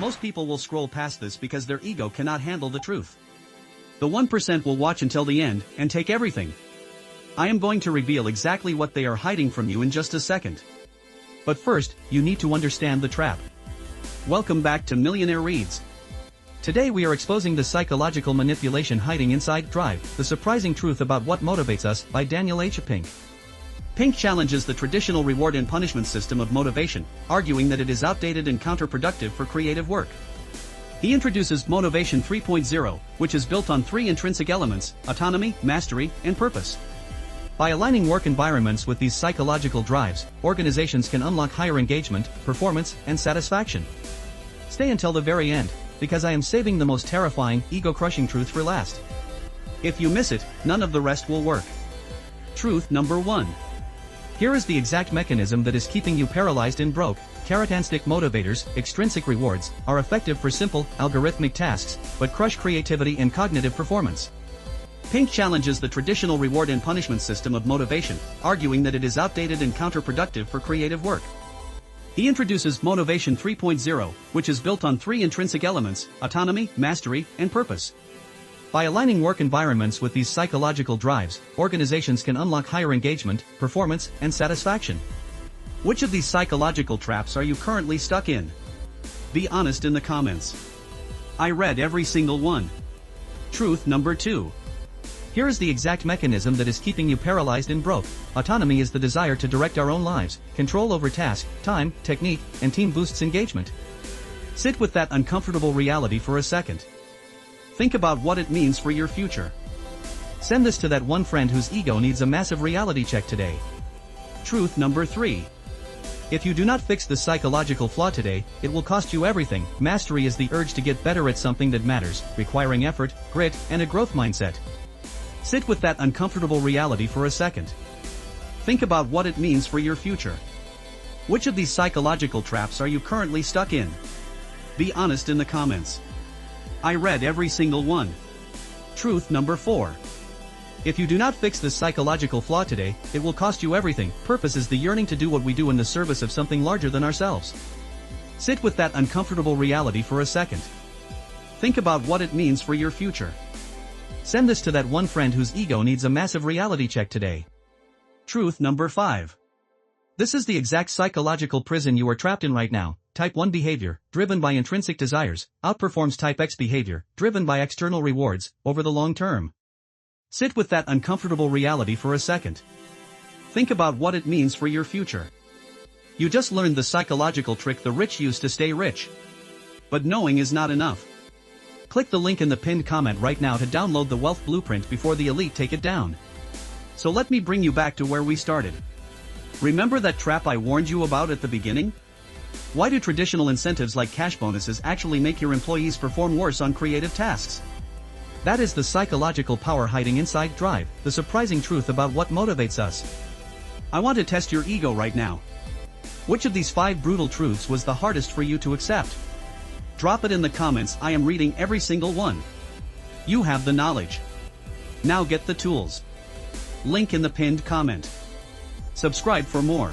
most people will scroll past this because their ego cannot handle the truth. The 1% will watch until the end and take everything. I am going to reveal exactly what they are hiding from you in just a second. But first, you need to understand the trap. Welcome back to Millionaire Reads. Today we are exposing the psychological manipulation hiding inside Drive, the surprising truth about what motivates us, by Daniel H. Pink. Pink challenges the traditional reward and punishment system of motivation, arguing that it is outdated and counterproductive for creative work. He introduces Motivation 3.0, which is built on three intrinsic elements: autonomy, mastery, and purpose. By aligning work environments with these psychological drives, organizations can unlock higher engagement, performance, and satisfaction. Stay until the very end, because I am saving the most terrifying, ego-crushing truth for last. If you miss it, none of the rest will work. Truth number 1. Here is the exact mechanism that is keeping you paralyzed and broke. Intrinsic motivators, extrinsic rewards, are effective for simple, algorithmic tasks, but crush creativity and cognitive performance. Pink challenges the traditional reward and punishment system of motivation, arguing that it is outdated and counterproductive for creative work. He introduces Motivation 3.0, which is built on three intrinsic elements: autonomy, mastery, and purpose. By aligning work environments with these psychological drives, organizations can unlock higher engagement, performance, and satisfaction. Which of these psychological traps are you currently stuck in? Be honest in the comments. I read every single one. Truth number 2. Here is the exact mechanism that is keeping you paralyzed and broke. Autonomy is the desire to direct our own lives. Control over task, time, technique, and team boosts engagement. Sit with that uncomfortable reality for a second. Think about what it means for your future. Send this to that one friend whose ego needs a massive reality check today. Truth number 3. If you do not fix the psychological flaw today, it will cost you everything. Mastery is the urge to get better at something that matters, requiring effort, grit, and a growth mindset. Sit with that uncomfortable reality for a second. Think about what it means for your future. Which of these psychological traps are you currently stuck in? Be honest in the comments. I read every single one. Truth number 4. If you do not fix this psychological flaw today, it will cost you everything. Purpose is the yearning to do what we do in the service of something larger than ourselves. Sit with that uncomfortable reality for a second. Think about what it means for your future. Send this to that one friend whose ego needs a massive reality check today. Truth number 5. This is the exact psychological prison you are trapped in right now. Type 1 behavior, driven by intrinsic desires, outperforms Type X behavior, driven by external rewards, over the long term. Sit with that uncomfortable reality for a second. Think about what it means for your future. You just learned the psychological trick the rich use to stay rich. But knowing is not enough. Click the link in the pinned comment right now to download the wealth blueprint before the elite take it down. So let me bring you back to where we started. Remember that trap I warned you about at the beginning? Why do traditional incentives like cash bonuses actually make your employees perform worse on creative tasks? That is the psychological power hiding inside Drive, the surprising truth about what motivates us. I want to test your ego right now. Which of these 5 brutal truths was the hardest for you to accept? Drop it in the comments. I am reading every single one. You have the knowledge. Now get the tools. Link in the pinned comment. Subscribe for more.